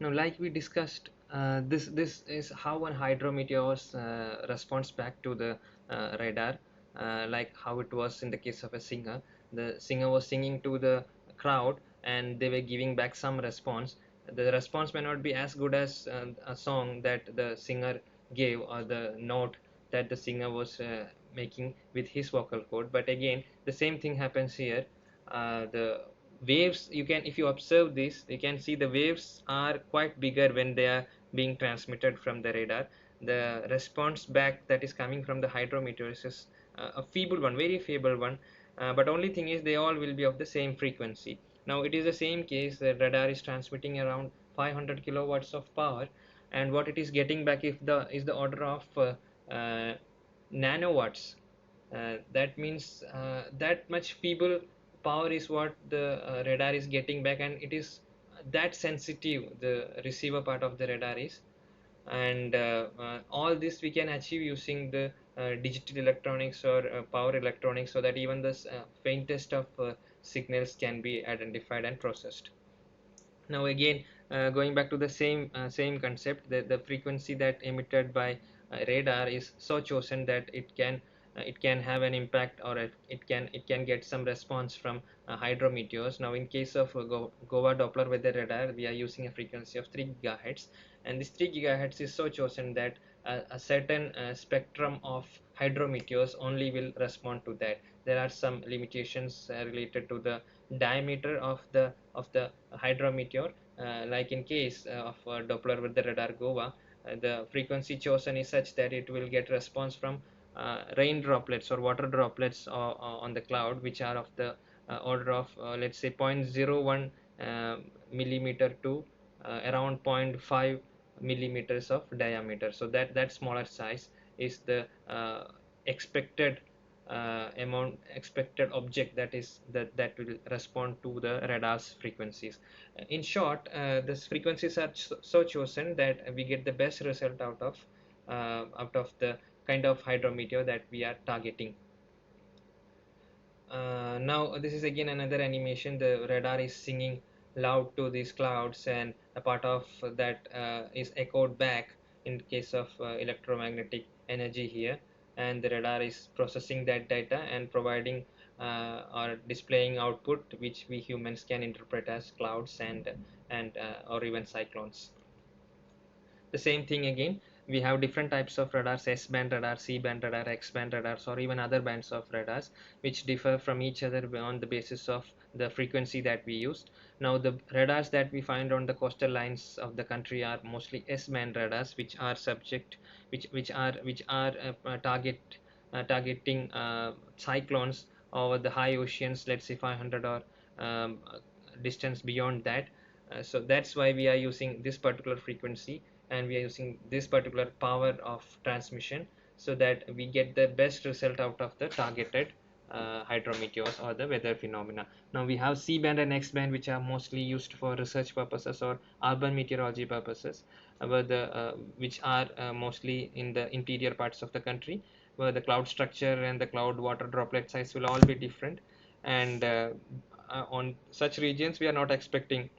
Now, like we discussed, this is how an hydrometeor's responds back to the radar, like how it was in the case of a singer. The singer was singing to the crowd, and they were giving back some response. The response may not be as good as a song that the singer gave, or the note that the singer was making with his vocal cord. But again, the same thing happens here. The waves, you can, if you observe this, you can see the waves are quite bigger when they are being transmitted from the radar. The response back that is coming from the hydrometeors is a feeble one, very feeble one, but only thing is they all will be of the same frequency. Now it is the same case. The radar is transmitting around 500 kilowatts of power, and what it is getting back is the order of nanowatts. That means that much feeble power is what the radar is getting back, and it is that sensitive, the receiver part of the radar is. And all this we can achieve using the digital electronics or power electronics, so that even the faintest of signals can be identified and processed. Now again, going back to the same concept, the frequency that emitted by radar is so chosen that it can have an impact, or it can get some response from hydrometeors. Now in case of Goa Doppler Weather Radar, we are using a frequency of 3 gigahertz, and this 3 gigahertz is so chosen that a certain spectrum of hydrometeors only will respond to that. There are some limitations related to the diameter of the hydrometeor. Like in case of Doppler with the radar Goa, the frequency chosen is such that it will get response from rain droplets or water droplets on the cloud, which are of the order of let's say 0.01 millimeter to around zero point 0.5 millimeters of diameter. So that smaller size is the expected expected object that will respond to the radar's frequencies. In short, these frequencies are so chosen that we get the best result out of the kind of hydrometeor that we are targeting. Now this is again another animation. The radar is singing loud to these clouds, and a part of that is echoed back in case of electromagnetic energy here, and the radar is processing that data and providing or displaying output which we humans can interpret as clouds and or even cyclones. The same thing again, we have different types of radars: S band radar, C band radar, X band radars, or even other bands of radars, which differ from each other on the basis of the frequency that we use. Now the radars that we find on the coastal lines of the country are mostly S band radars, which are subject which are targeting cyclones over the high oceans, let's say 500 or distance beyond that. So that's why we are using this particular frequency, and we are using this particular power of transmission, so that we get the best result out of the targeted hydrometeors or the weather phenomena. Now we have C band and X band, which are mostly used for research purposes or urban meteorology purposes, which are mostly in the interior parts of the country, where the cloud structure and the cloud water droplet size will all be different, and on such regions we are not expecting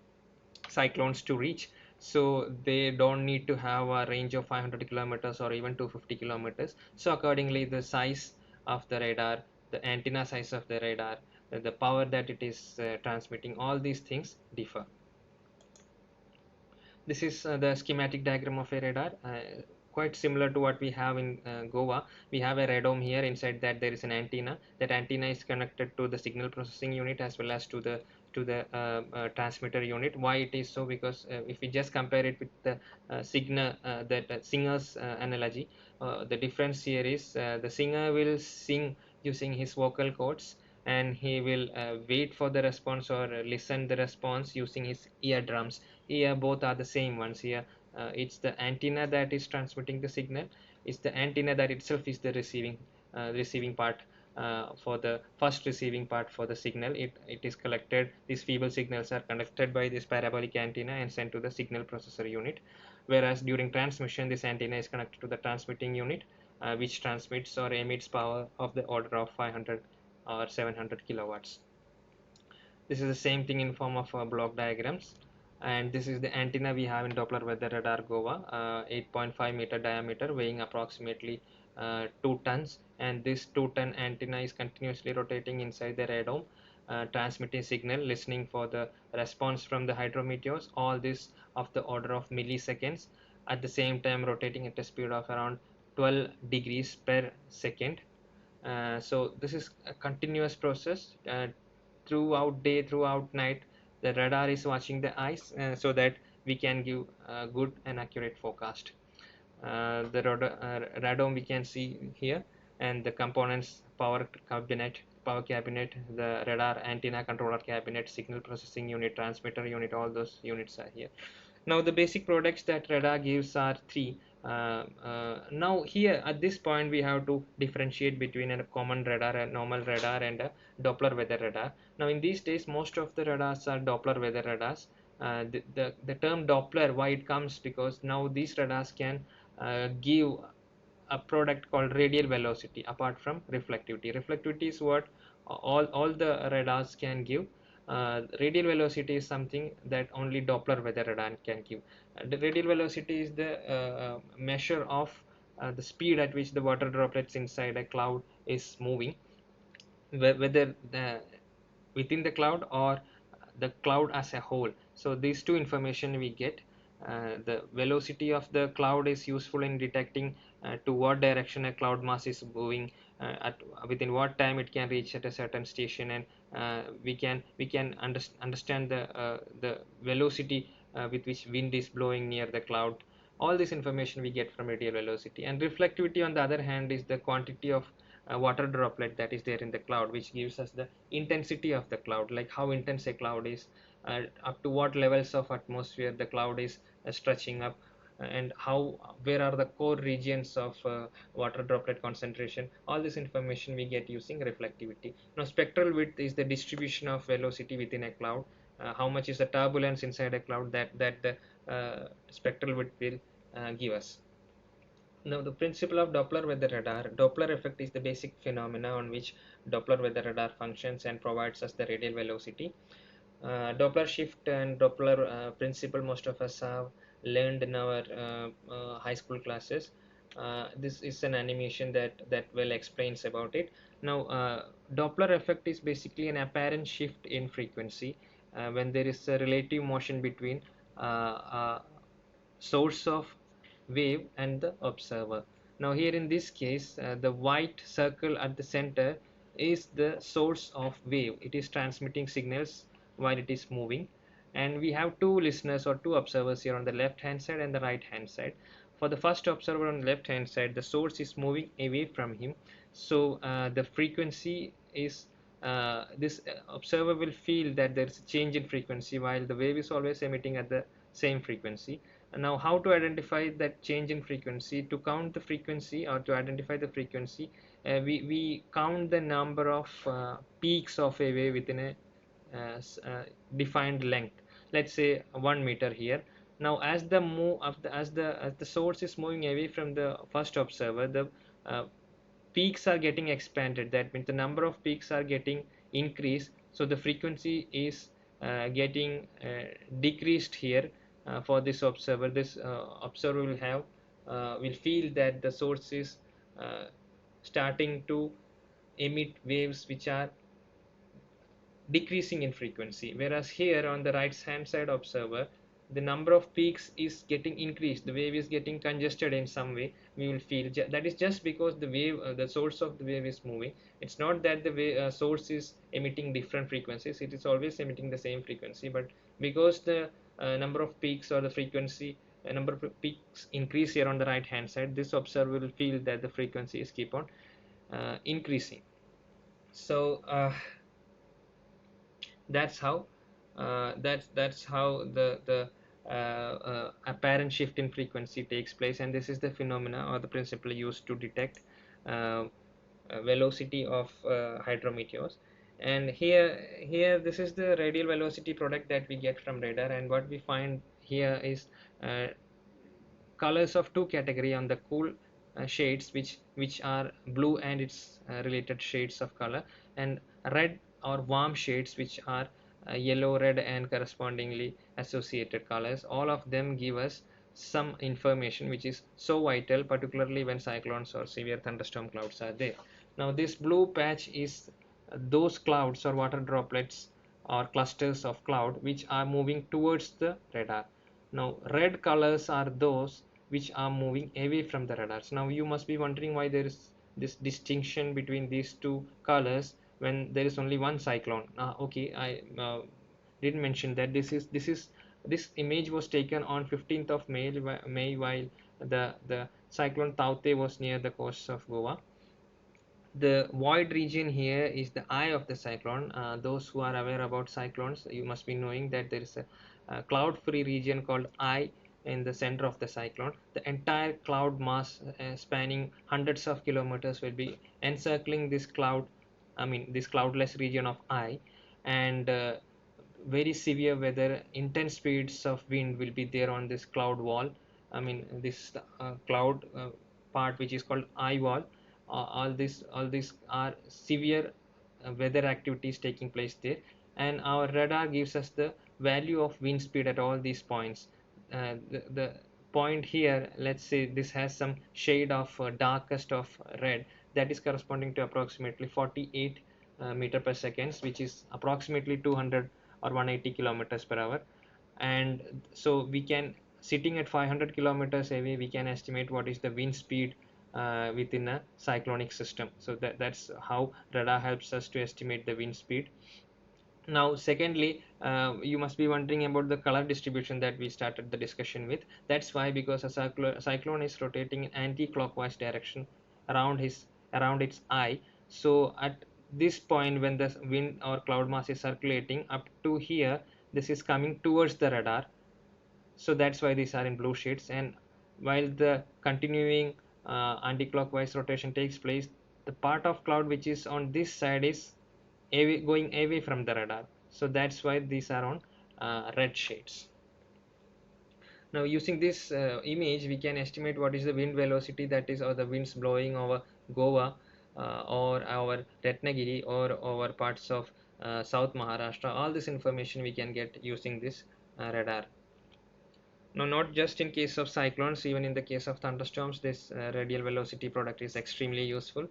cyclones to reach, so they don't need to have a range of 500 kilometers or even 250 kilometers. So accordingly, the size of the radar, the antenna size of the radar, the power that it is transmitting, all these things differ. This is the schematic diagram of a radar, quite similar to what we have in Goa. We have a radome here. Inside that there is an antenna. That antenna is connected to the signal processing unit as well as to the transmitter unit. Why it is so? Because if we just compare it with the signal, that singer's analogy, the difference here is the singer will sing using his vocal cords, and he will wait for the response or listen the response using his eardrums. Here both are the same ones. Here it's the antenna that is transmitting the signal. It's the antenna that itself is the receiving part. For the first receiving part for the signal, it is collected. These feeble signals are conducted by this parabolic antenna and sent to the signal processor unit, whereas during transmission this antenna is connected to the transmitting unit, which transmits or emits power of the order of 500 or 700 kilowatts. This is the same thing in form of block diagrams. And this is the antenna we have in Doppler Weather Radar Goa, 8.5 meter diameter, weighing approximately 2 tons, and this 2-ton antenna is continuously rotating inside the radome, transmitting signal, listening for the response from the hydrometeors, all this of the order of milliseconds, at the same time rotating at a speed of around 12 degrees per second. So this is a continuous process, throughout day, throughout night. The radar is watching the ice, so that we can give a good and accurate forecast. The radome we can see here, and the components: power cabinet, the radar antenna controller cabinet, signal processing unit, transmitter unit, all those units are here. Now the basic products that radar gives are three. Now here at this point we have to differentiate between a common radar, a normal radar, and a Doppler weather radar. Now in these days most of the radars are Doppler weather radars. The term Doppler, why it comes, because now these radars can give a product called radial velocity apart from reflectivity. Reflectivity is what all the radars can give. Radial velocity is something that only Doppler weather radar can give. The radial velocity is the measure of the speed at which the water droplets inside a cloud is moving, whether within the cloud or the cloud as a whole. So these two information we get. The velocity of the cloud is useful in detecting to what direction a cloud mass is moving, at within what time it can reach at a certain station, and we can understand the velocity with which wind is blowing near the cloud. All this information we get from radial velocity. And reflectivity, on the other hand, is the quantity of water droplet that is there in the cloud, which gives us the intensity of the cloud, like how intense a cloud is, up to what levels of atmosphere the cloud is stretching up, and how, where are the core regions of water droplet concentration. All this information we get using reflectivity. Now spectral width is the distribution of velocity within a cloud. How much is the turbulence inside a cloud, that the spectral width will give us. Now, the principle of Doppler weather radar. Doppler effect is the basic phenomena on which Doppler weather radar functions and provides us the radial velocity. Doppler shift and Doppler principle, most of us have learned in our high school classes. This is an animation that well explains about it. Now, Doppler effect is basically an apparent shift in frequency when there is a relative motion between source of wave and the observer. Now here in this case, the white circle at the center is the source of wave. It is transmitting signals while it is moving, and we have two listeners or two observers here on the left hand side and the right hand side. For the first observer on the left hand side, the source is moving away from him, so the frequency is this observer will feel that there is a change in frequency while the wave is always emitting at the same frequency. Now, how to identify that change in frequency? To count the frequency or to identify the frequency, we count the number of peaks of a wave within a defined length. Let's say 1 meter here. Now, as the move of the as the source is moving away from the first observer, the peaks are getting expanded. That means the number of peaks are getting increased. So the frequency is getting decreased here. For this observer, this observer will have will feel that the source is starting to emit waves which are decreasing in frequency, whereas here on the right hand side observer, the number of peaks is getting increased, the wave is getting congested in some way. We will feel that is just because the wave, the source of the wave is moving. It's not that the source is emitting different frequencies, it is always emitting the same frequency, but because the number of peaks or the frequency number of peaks increase here on the right hand side, this observer will feel that the frequency is keep on increasing. So that's how the apparent shift in frequency takes place, and this is the phenomena or the principle used to detect velocity of hydrometeors. And here this is the radial velocity product that we get from radar, and what we find here is colors of two category on the cool shades, which are blue and its related shades of color, and red or warm shades, which are yellow, red, and correspondingly associated colors. All of them give us some information which is so vital, particularly when cyclones or severe thunderstorm clouds are there. Now this blue patch is those clouds or water droplets or clusters of cloud which are moving towards the radar. Now red colors are those which are moving away from the radars. Now you must be wondering why there is this distinction between these two colors when there is only one cyclone. Okay, I didn't mention that this image was taken on 15th of May while the cyclone Tauktae was near the coast of Goa. The void region here is the eye of the cyclone. Those who are aware about cyclones, you must be knowing that there is a cloud-free region called eye in the center of the cyclone. The entire cloud mass spanning hundreds of kilometers will be encircling this cloud, I mean this cloudless region of eye, and very severe weather, intense speeds of wind will be there on this cloud wall. I mean this cloud part which is called eye wall. All these are severe weather activities taking place there, and our radar gives us the value of wind speed at all these points. The point here, let's say this has some shade of darkest of red, that is corresponding to approximately 48 meter per seconds, which is approximately 200 or 180 kilometers per hour. And so we can, sitting at 500 kilometers away, we can estimate what is the wind speed within a cyclonic system. So that's how radar helps us to estimate the wind speed. Now secondly, you must be wondering about the color distribution that we started the discussion with. That's why, because a cyclone is rotating in anti-clockwise direction around its eye. So at this point, when the wind or cloud mass is circulating up to here, this is coming towards the radar, so that's why these are in blue shades. And while the continuing anti-clockwise rotation takes place, the part of cloud which is on this side is going away from the radar, so that's why these are on red shades. Now using this image, we can estimate what is the wind velocity, that is, or the winds blowing over Goa or our Ratnagiri or over parts of South Maharashtra. All this information we can get using this radar. Now, not just in case of cyclones, even in the case of thunderstorms, this radial velocity product is extremely useful.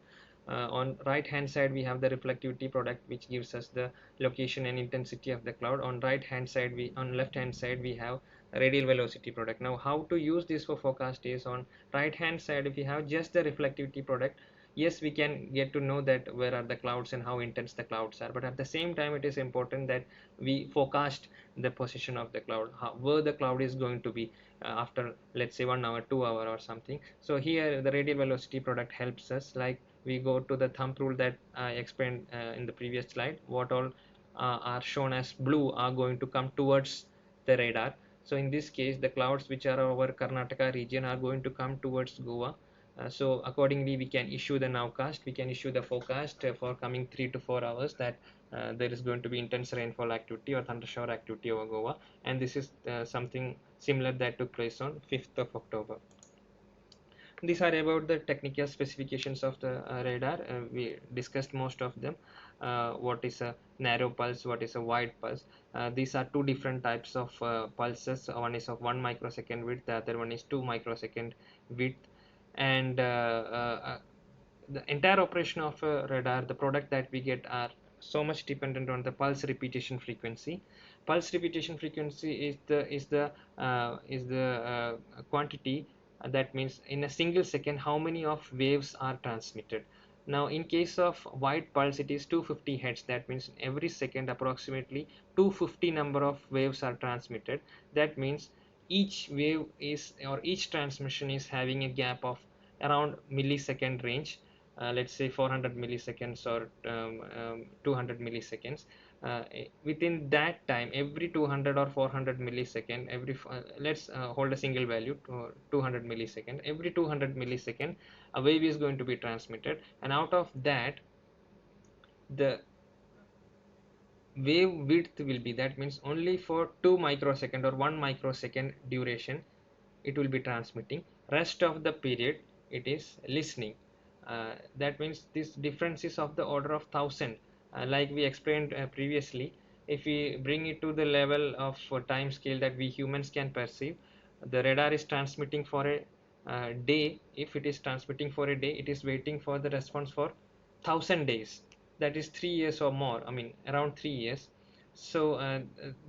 On right hand side, we have the reflectivity product, which gives us the location and intensity of the cloud. On left hand side, we have a radial velocity product. Now, how to use this for forecast is, on right hand side, if we have just the reflectivity product, yes, we can get to know that where are the clouds and how intense the clouds are, but at the same time it is important that we forecast the position of the cloud, where the cloud is going to be after, let's say, 1 hour, 2 hour or something. So here the radial velocity product helps us. Like, we go to the thumb rule that I explained in the previous slide. What all are shown as blue are going to come towards the radar. So in this case, the clouds which are over Karnataka region are going to come towards Goa. So accordingly, we can issue the nowcast, we can issue the forecast for coming 3 to 4 hours, that there is going to be intense rainfall activity or thundershower activity over Goa, and this is something similar that took place on 5th of October. These are about the technical specifications of the radar. We discussed most of them. What is a narrow pulse, what is a wide pulse. These are two different types of pulses. One is of 1 microsecond width, the other one is 2 microsecond width. And the entire operation of a radar, the product that we get, are so much dependent on the pulse repetition frequency. Pulse repetition frequency is the quantity, that means in a single second how many of waves are transmitted. Now in case of wide pulse, it is 250 hertz. That means every second approximately 250 number of waves are transmitted. That means each wave is, or each transmission is having a gap of around millisecond range. Let's say 400 milliseconds or 200 milliseconds. Within that time, every 200 or 400 millisecond, let's hold a single value to 200 millisecond. Every 200 millisecond, a wave is going to be transmitted, and out of that, the wave width will be, that means only for 2 microsecond or 1 microsecond duration it will be transmitting. Rest of the period it is listening. That means this difference is of the order of 1000. Like we explained previously, if we bring it to the level of time scale that we humans can perceive, the radar is transmitting for a day. If it is transmitting for a day, it is waiting for the response for 1,000 days. That is 3 years or more. I mean, around 3 years. So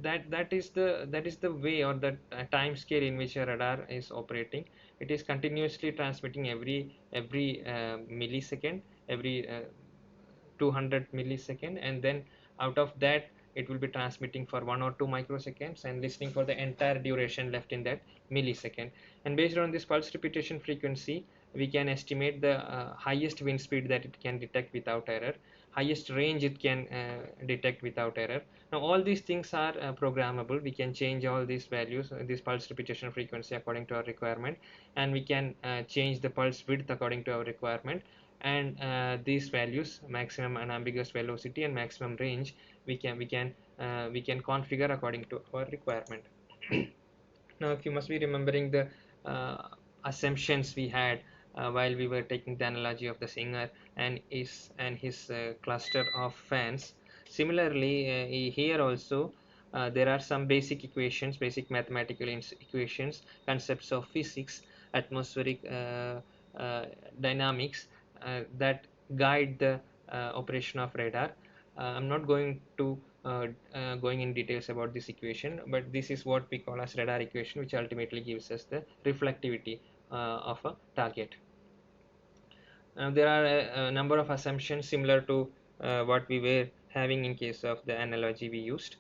that is the way, or the time scale in which a radar is operating. It is continuously transmitting every millisecond, every 200 millisecond, and then out of that it will be transmitting for 1 or 2 microseconds and listening for the entire duration left in that millisecond. And based on this pulse repetition frequency, we can estimate the highest wind speed that it can detect without error, highest range it can detect without error. Now all these things are programmable. We can change all these values, this pulse repetition frequency, according to our requirement, and we can change the pulse width according to our requirement. And these values, maximum unambiguous velocity and maximum range, we can configure according to our requirement. Now, if you must be remembering the assumptions we had while we were taking the analogy of the singer and his cluster of fans. Similarly, here also there are some basic equations, basic mathematical equations, concepts of physics, atmospheric dynamics that guide the operation of radar. I'm not going to going in details about this equation, but this is what we call as radar equation, which ultimately gives us the reflectivity of a target. There are a number of assumptions similar to what we were having in case of the analogy we used.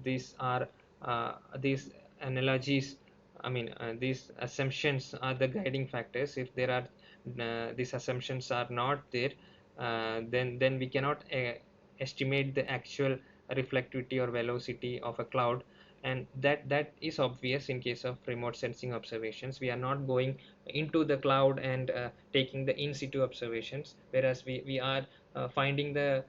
These analogies, I mean, these assumptions are the guiding factors. If there are these assumptions are not there, then we cannot estimate the actual reflectivity or velocity of a cloud, and that is obvious in case of remote sensing observations. We are not going into the cloud and taking the in situ observations, whereas we are finding the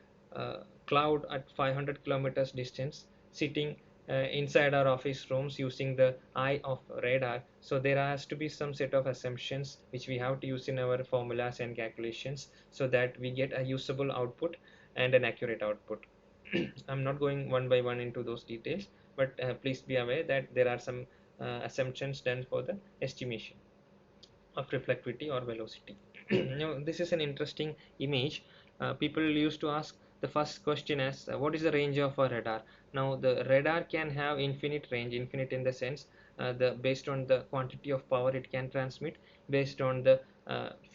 cloud at 500 kilometers distance, sitting inside our office rooms using the eye of radar. So there has to be some set of assumptions which we have to use in our formulas and calculations, so that we get a usable output and an accurate output. I'm not going one by one into those details, but please be aware that there are some assumptions done for the estimation of reflectivity or velocity. Now, this is an interesting image. People used to ask the first question as what is the range of a radar? Now, the radar can have infinite range, infinite in the sense the based on the quantity of power it can transmit, based on the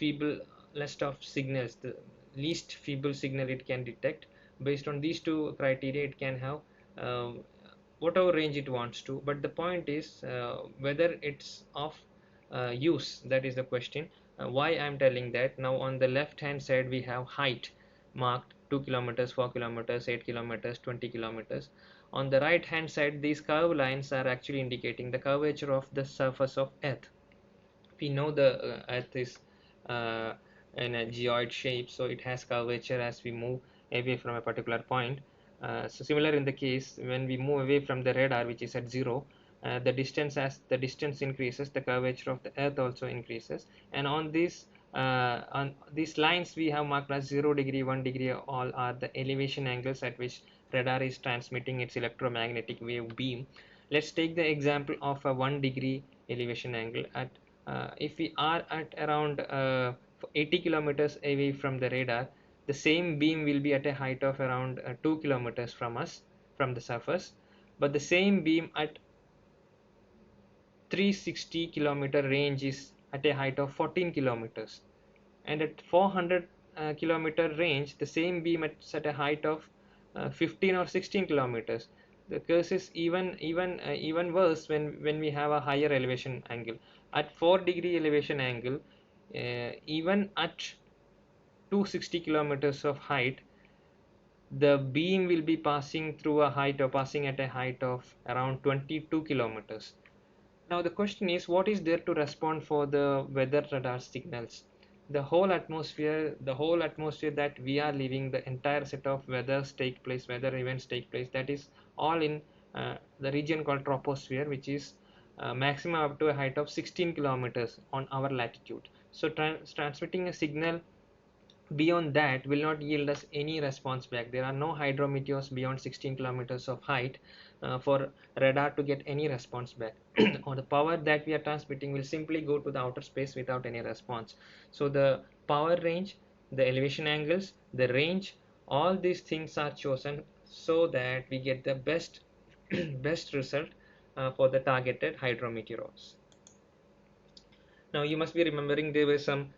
feeblest of signals, the least feeble signal it can detect. Based on these two criteria, it can have whatever range it wants to. But the point is whether it's of use. That is the question. Why I'm telling that? Now on the left hand side we have height marked 2 kilometers, 4 kilometers, 8 kilometers, 20 kilometers. On the right hand side, these curved lines are actually indicating the curvature of the surface of earth. We know the earth is uh, in a geoid shape, so it has curvature as we move away from a particular point. So similar in the case when we move away from the radar, which is at 0, the distance, as the distance increases, the curvature of the earth also increases. And on these lines we have marked as 0 degree, 1 degree, all are the elevation angles at which radar is transmitting its electromagnetic wave beam. Let's take the example of a 1 degree elevation angle. At if we are at around 80 kilometers away from the radar, the same beam will be at a height of around 2 kilometers from us, from the surface. But the same beam at 360 kilometer range is at a height of 14 kilometers, and at 400 kilometer range, the same beam at a height of 15 or 16 kilometers. The case is even worse when we have a higher elevation angle. At 4 degree elevation angle, even at 260 kilometers of height, the beam will be passing through a height, or passing at a height of around 22 kilometers. Now the question is, what is there to respond for the weather radar signals? The whole atmosphere that we are living, the entire set of weather events take place, that is all in the region called troposphere, which is maximum up to a height of 16 kilometers on our latitude. So transmitting a signal beyond that will not yield us any response back. There are no hydrometeors beyond 16 kilometers of height for radar to get any response back. Or the power that we are transmitting will simply go to the outer space without any response. So the power range, the elevation angles, the range, all these things are chosen so that we get the best best result for the targeted hydrometeors. Now you must be remembering there were some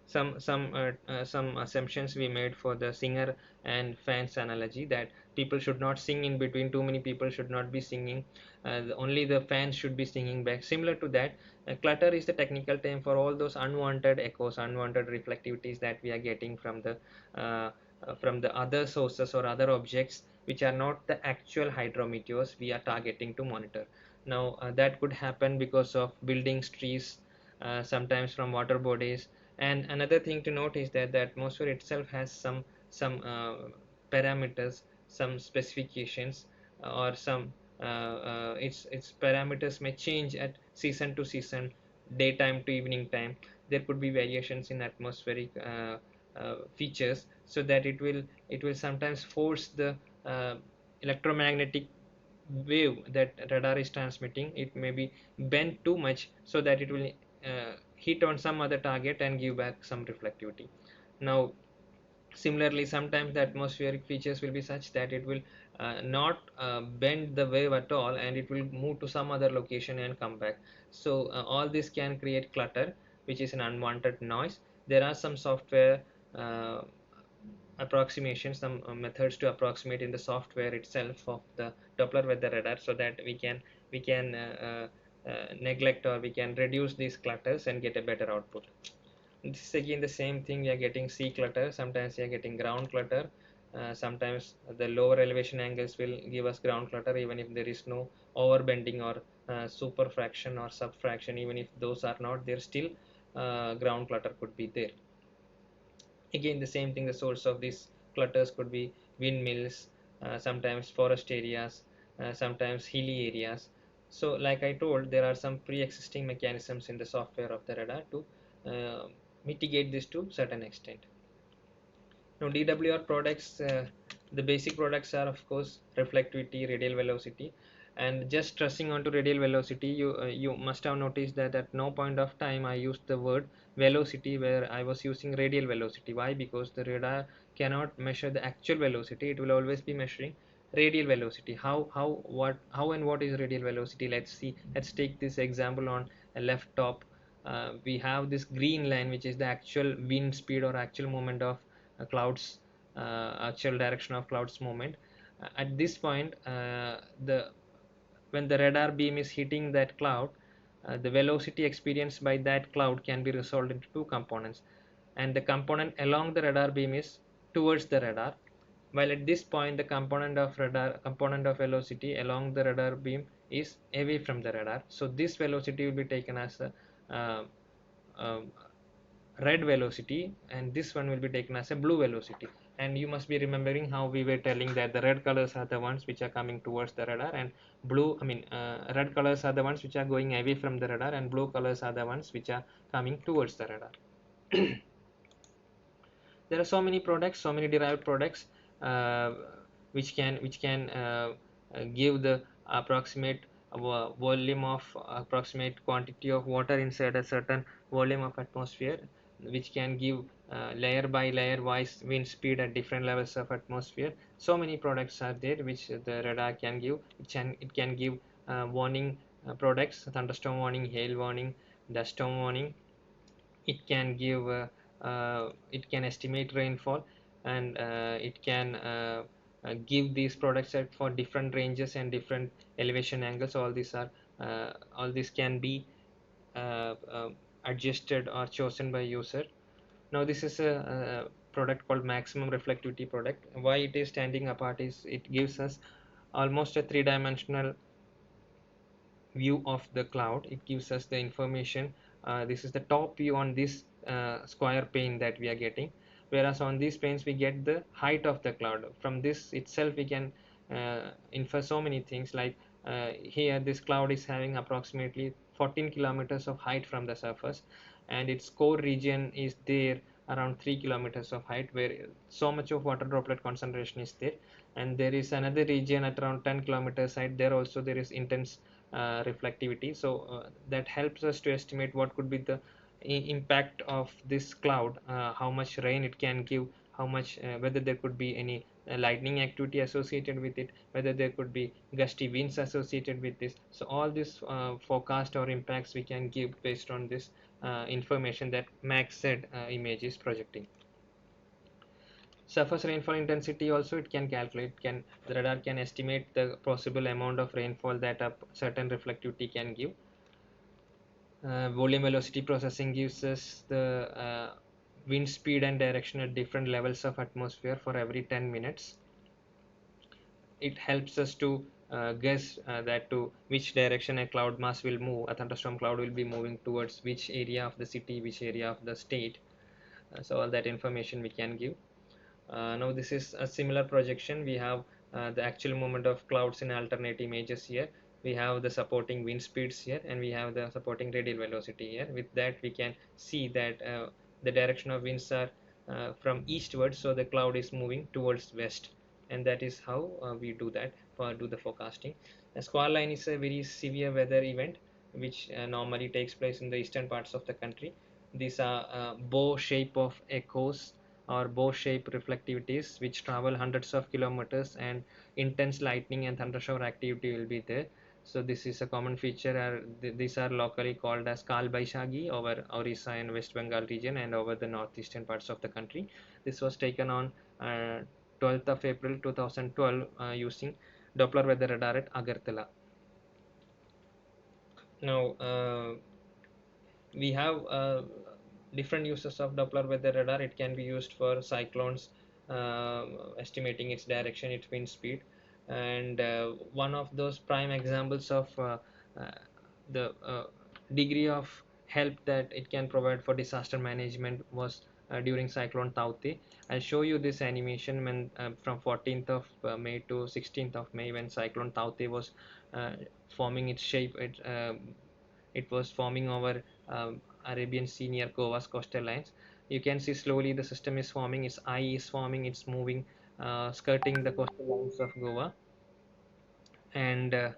assumptions we made for the singer and fans analogy, that people should not sing in between, too many people should not be singing, only the fans should be singing back. Similar to that, clutter is the technical term for all those unwanted echoes, unwanted reflectivities that we are getting uh, from the other sources or other objects which are not the actual hydrometeors we are targeting to monitor. Now that could happen because of buildings, trees, sometimes from water bodies. And another thing to note is that the atmosphere itself has some parameters, some specifications, or some its parameters may change at season to season, daytime to evening time. There could be variations in atmospheric features, so that it will sometimes force the uh, electromagnetic wave that radar is transmitting. It may be bent too much so that it will hit on some other target and give back some reflectivity. Now similarly, sometimes the atmospheric features will be such that it will not bend the wave at all, and it will move to some other location and come back. So all this can create clutter, which is an unwanted noise. There are some software uh, approximations, some methods to approximate in the software itself of the Doppler weather radar, so that we can neglect, or we can reduce these clutters and get a better output. This is again the same thing. We are getting sea clutter, sometimes we are getting ground clutter. Sometimes the lower elevation angles will give us ground clutter, even if there is no overbending or superfraction or subfraction. Even if those are not there, still ground clutter could be there. Again the same thing, the source of these clutters could be windmills, sometimes forest areas, sometimes hilly areas. So like I told, there are some pre-existing mechanisms in the software of the radar to uh, mitigate this to certain extent. Now DWR products, the basic products are of course reflectivity, radial velocity. And just stressing onto radial velocity, you must have noticed that at no point of time I used the word velocity where I was using radial velocity. Why? Because the radar cannot measure the actual velocity. It will always be measuring radial velocity. How and what is radial velocity? Let's see. Let's take this example on a left top. We have this green line, which is the actual wind speed or actual movement of clouds, actual direction of clouds movement. At this point, the when the radar beam is hitting that cloud, the velocity experienced by that cloud can be resolved into two components, and the component along the radar beam is towards the radar, while at this point the component of velocity along the radar beam is away from the radar. So this velocity will be taken as a uh, uh, red velocity, and this one will be taken as a blue velocity. And you must be remembering how we were telling that the red colors are the ones which are coming towards the radar, and red colors are the ones which are going away from the radar, and blue colors are the ones which are coming towards the radar. There are so many products, so many derived products, uh, which can give the approximate volume of approximate quantity of water inside a certain volume of atmosphere, which can give layer by layer wise wind speed at different levels of atmosphere. So many products are there which the radar can give. It can give warning products: thunderstorm warning, hail warning, dust storm warning. It can estimate rainfall, and it can give these products for different ranges and different elevation angles. All these can be uh, uh, adjusted or chosen by user. Now this is a product called maximum reflectivity product. Why it is standing apart is it gives us almost a three-dimensional view of the cloud. It gives us the information. This is the top view on this square pane that we are getting, whereas on these panes we get the height of the cloud. From this itself we can infer so many things, like here this cloud is having approximately 14 kilometers of height from the surface, and its core region is there around 3 kilometers of height, where so much of water droplet concentration is there. And there is another region at around 10 kilometers height, there also there is intense reflectivity. So that helps us to estimate what could be the impact of this cloud, how much rain it can give, how much whether there could be any lightning activity associated with it, whether there could be gusty winds associated with this. So all this forecast or impacts we can give based on this information that max said image is projecting. Surface rainfall intensity also it can calculate, can the radar can estimate the possible amount of rainfall that a certain reflectivity can give. Volume velocity processing gives us the wind speed and direction at different levels of atmosphere for every 10 minutes. It helps us to guess that to which direction a cloud mass will move, a thunderstorm cloud will be moving towards which area of the city, which area of the state. So all that information we can give. Now this is a similar projection. We have the actual movement of clouds in alternate images here. We have the supporting wind speeds here, and we have the supporting radial velocity here. With that we can see that the direction of winds are from eastward, so the cloud is moving towards west, and that is how we do that for do the forecasting. A squall line is a very severe weather event which normally takes place in the eastern parts of the country. These are bow shape of echoes or bow-shaped reflectivities which travel hundreds of kilometers, and intense lightning and thundershower activity will be there. So this is a common feature. These are locally called as Kal Baishagi over Orissa and West Bengal region and over the northeastern parts of the country. This was taken on 12th of April 2012 using Doppler Weather Radar at Agartala. Now we have different uses of Doppler weather radar. It can be used for cyclones, estimating its direction, its wind speed, and one of those prime examples of uh, the degree of help that it can provide for disaster management was during Cyclone Tauktae. I'll show you this animation when from 14th of May to 16th of May, when Cyclone Tauktae was forming its shape. It was forming over Arabian Sea near Goa's coastal lines. You can see slowly the system is forming, its eye is forming, it's moving, skirting the coastal lines of Goa. And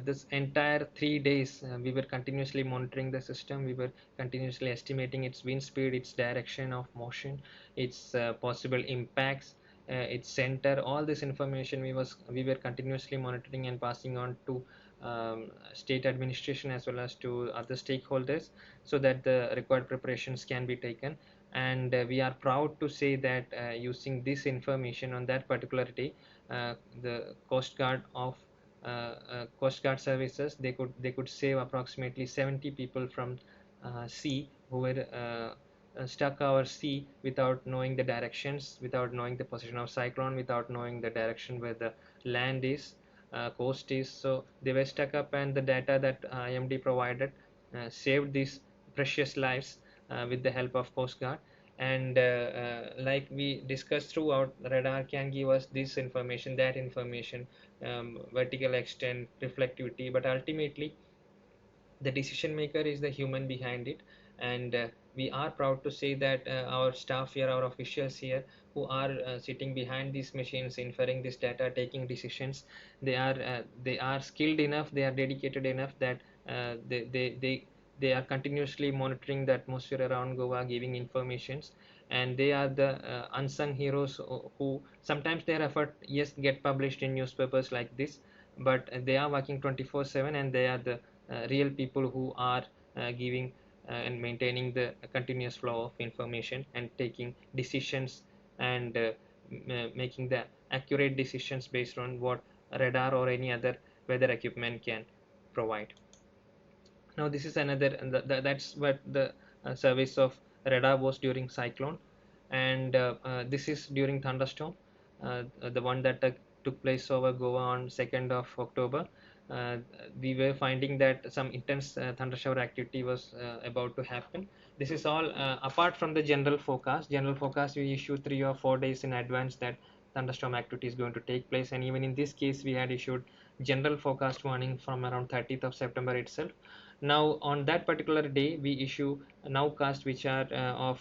this entire 3 days we were continuously monitoring the system. We were continuously estimating its wind speed, its direction of motion, its possible impacts, its center. All this information we were continuously monitoring and passing on to state administration as well as to other stakeholders, so that the required preparations can be taken. And we are proud to say that using this information on that particular day, the Coast Guard services, they could save approximately 70 people from sea who were stuck over sea without knowing the directions, without knowing the position of cyclone, without knowing the direction where the land is, coast is. So they were stuck up, and the data that IMD provided saved these precious lives with the help of Coast Guard. And like we discussed throughout, radar can give us this information, that information, vertical extent, reflectivity, but ultimately the decision maker is the human behind it. And we are proud to say that our staff here, our officials here, who are sitting behind these machines, inferring this data, taking decisions, they are skilled enough, they are dedicated enough that they are continuously monitoring the atmosphere around Goa, giving informations. And they are the unsung heroes who sometimes their effort, yes, get published in newspapers like this, but they are working 24/7, and they are the real people who are giving and maintaining the continuous flow of information and taking decisions, and making the accurate decisions based on what radar or any other weather equipment can provide. Now this is another, and that's what the service of radar was during cyclone. And this is during thunderstorm, the one that took place over Goa on 2nd of October. uh, we were finding that some intense thundershower activity was about to happen. This is all apart from the general forecast. General forecast we issue 3 or 4 days in advance that thunderstorm activity is going to take place, and even in this case we had issued general forecast warning from around 30th of September itself. Now on that particular day we issue nowcast which are of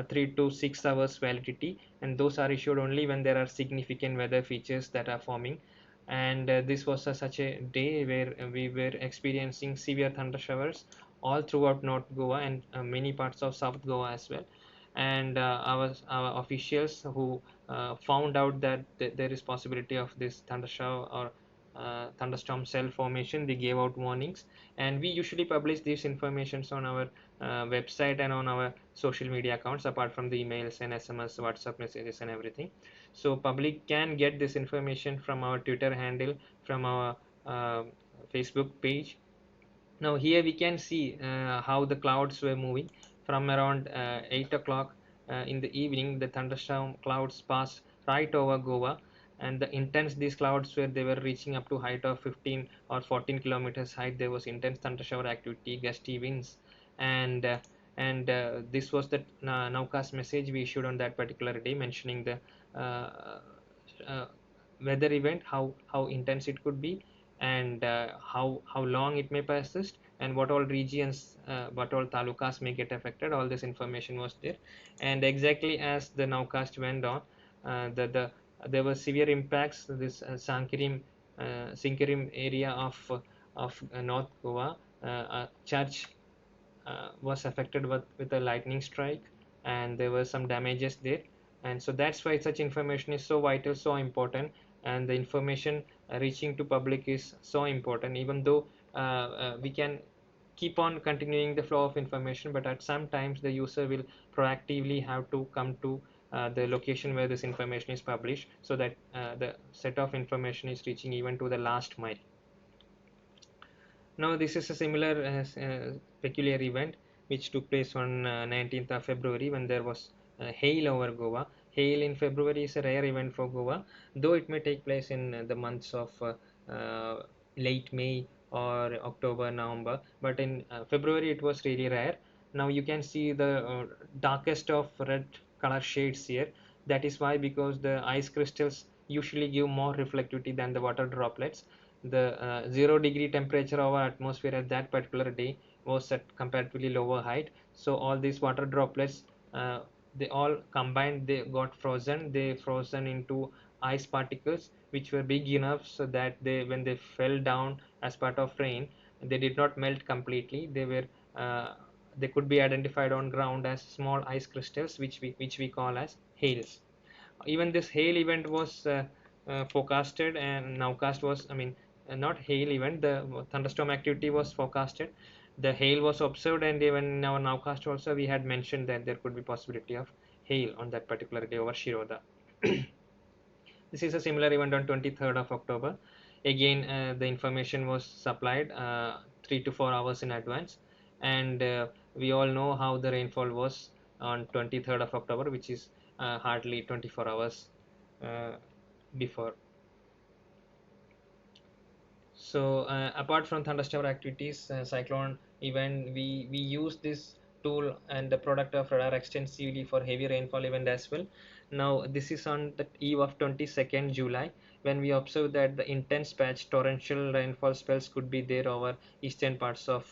3 to 6 hours validity, and those are issued only when there are significant weather features that are forming. And this was such a day where we were experiencing severe thunder showers all throughout North Goa and many parts of South Goa as well. And our officials who found out that there is possibility of this thunder shower or thunderstorm cell formation, they gave out warnings, and we usually publish these informations on our website and on our social media accounts, apart from the emails and SMS, WhatsApp messages and everything. So public can get this information from our Twitter handle, from our uh, Facebook page. Now here we can see how the clouds were moving from around 8 o'clock in the evening. The thunderstorm clouds passed right over Goa, and the intense these clouds were, they were reaching up to height of 15 or 14 kilometers height. There was intense thunder shower activity, gusty winds, and this was the nowcast message we issued on that particular day, mentioning the uh, uh, weather event, how intense it could be, and how long it may persist, and what all regions, what all talukas may get affected. All this information was there, and exactly as the nowcast went on, there were severe impacts. This Sinkirim area of North Goa, church was affected with a lightning strike, and there were some damages there. And so that's why such information is so vital, so important, and the information reaching to public is so important. Even though we can keep on continuing the flow of information, but at some times the user will proactively have to come to the location where this information is published, so that the set of information is reaching even to the last mile. Now, this is a similar peculiar event which took place on 19th of February, when there was hail over Goa. Hail in February is a rare event for Goa, though it may take place in the months of late May or October, November, but in February it was really rare. Now you can see the darkest of red color shades here. That is why, because the ice crystals usually give more reflectivity than the water droplets. The 0 degree temperature of our atmosphere at that particular day was at comparatively lower height, so all these water droplets, they all combined, they got frozen, they frozen into ice particles which were big enough so that they, when they fell down as part of rain, they did not melt completely. They were they could be identified on ground as small ice crystals, which we call as hails. Even this hail event was forecasted, and nowcast was, I mean, not hail event, the thunderstorm activity was forecasted, the hail was observed, and even in our nowcast also we had mentioned that there could be possibility of hail on that particular day over Shiroda. This is a similar event on 23rd of October. Again, the information was supplied 3 to 4 hours in advance, and we all know how the rainfall was on 23rd of October, which is hardly 24 hours uh, before. So apart from thunderstorm activities, cyclone event, we use this tool and the product of radar extensively for heavy rainfall event as well. Now this is on the eve of 22nd July, when we observe that the intense patch torrential rainfall spells could be there over eastern parts of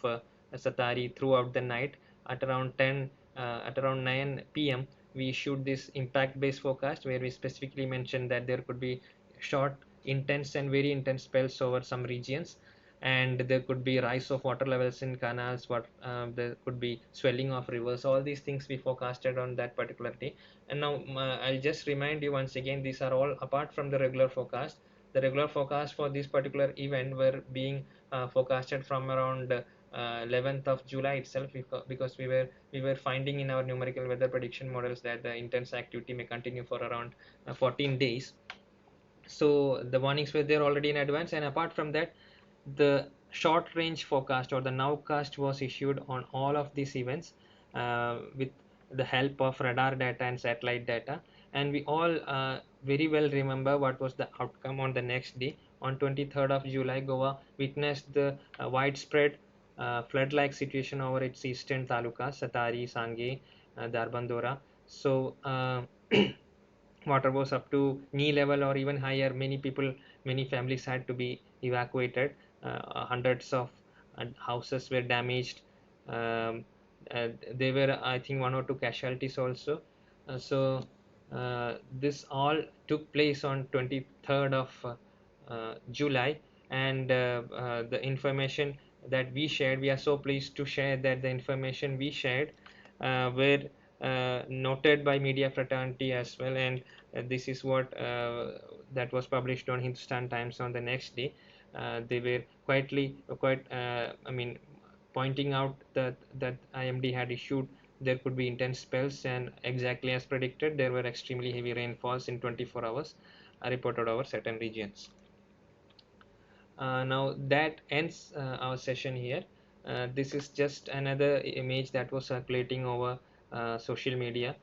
Satari throughout the night. At around 10 at around 9 p.m. we issued this impact based forecast, where we specifically mentioned that there could be short, intense and very intense spells over some regions, and there could be rise of water levels in canals, what there could be swelling of rivers. All these things we forecasted on that particular day. And now I'll just remind you once again, these are all apart from the regular forecast. The regular forecast for this particular event were being forecasted from around 11th of July itself, because we were finding in our numerical weather prediction models that the intense activity may continue for around 14 days. So the warnings were there already in advance, and apart from that, the short range forecast or the nowcast was issued on all of these events with the help of radar data and satellite data. And we all very well remember what was the outcome on the next day. On 23rd of July, Goa witnessed the widespread flood-like situation over its eastern talukas, Satari, Sange, Darbandora. So water was up to knee level or even higher. Many people, many families had to be evacuated. Hundreds of houses were damaged. Um, There were, I think, one or two casualties also. This all took place on 23rd of July, and the information that we shared, we are so pleased to share that the information we shared were noted by media fraternity as well, and this is what that was published on Hindustan Times on the next day. They were quite I mean, pointing out that IMD had issued there could be intense spells, and exactly as predicted, there were extremely heavy rainfalls in 24 hours reported over certain regions. Now that ends our session here. This is just another image that was circulating over social media.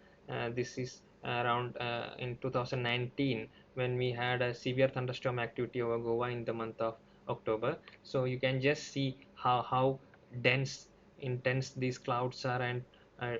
This is around in 2019, when we had a severe thunderstorm activity over Goa in the month of October. So you can just see how dense, intense these clouds are, and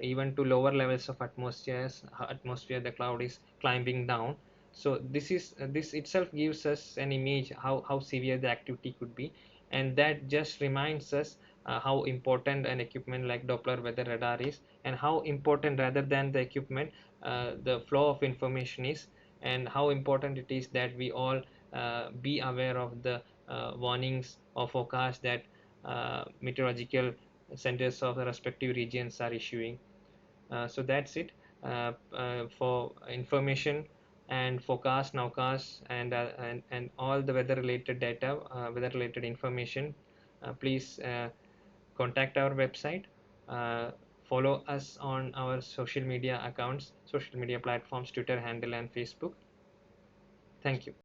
even to lower levels of atmosphere, the cloud is climbing down. So this itself gives us an image how severe the activity could be, and that just reminds us how important an equipment like Doppler weather radar is, and how important, rather than the equipment, the flow of information is, and how important it is that we all be aware of the warnings or forecasts that meteorological centers of the respective regions are issuing. So that's it for information and forecast, nowcast, and all the weather related data, weather related information. Please contact our website. Uh, Follow us on our social media accounts, social media platforms, Twitter handle and Facebook. Thank you.